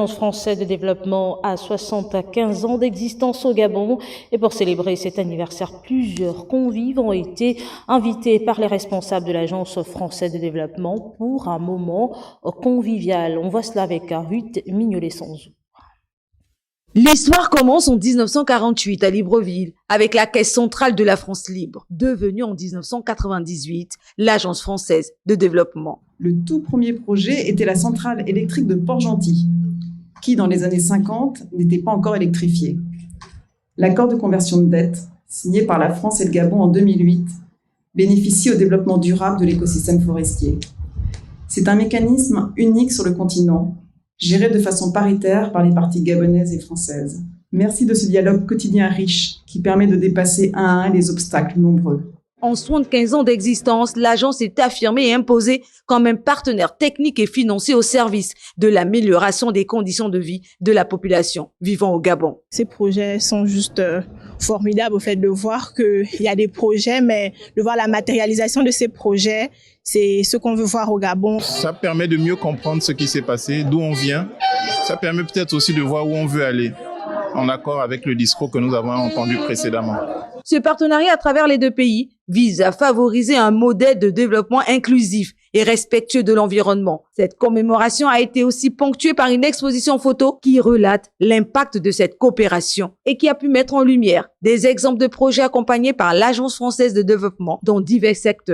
L'Agence française de développement a 75 ans d'existence au Gabon et pour célébrer cet anniversaire, plusieurs convives ont été invités par les responsables de l'Agence française de développement pour un moment convivial. On voit cela avec Ruth Mignolet-Sanzou. L'histoire commence en 1948 à Libreville avec la Caisse centrale de la France libre, devenue en 1998 l'Agence française de développement. Le tout premier projet était la centrale électrique de Port-Gentil, qui dans les années 50 n'était pas encore électrifiée. L'accord de conversion de dette, signé par la France et le Gabon en 2008, bénéficie au développement durable de l'écosystème forestier. C'est un mécanisme unique sur le continent, géré de façon paritaire par les parties gabonaises et françaises. Merci de ce dialogue quotidien riche qui permet de dépasser un à un les obstacles nombreux. En 75 ans d'existence, l'agence s'est affirmée et imposée comme un partenaire technique et financier au service de l'amélioration des conditions de vie de la population vivant au Gabon. Ces projets sont juste formidables au fait de voir qu'il y a des projets, mais de voir la matérialisation de ces projets, c'est ce qu'on veut voir au Gabon. Ça permet de mieux comprendre ce qui s'est passé, d'où on vient. Ça permet peut-être aussi de voir où on veut aller, en accord avec le discours que nous avons entendu précédemment. Ce partenariat à travers les deux pays vise à favoriser un modèle de développement inclusif et respectueux de l'environnement. Cette commémoration a été aussi ponctuée par une exposition photo qui relate l'impact de cette coopération et qui a pu mettre en lumière des exemples de projets accompagnés par l'Agence française de développement dans divers secteurs.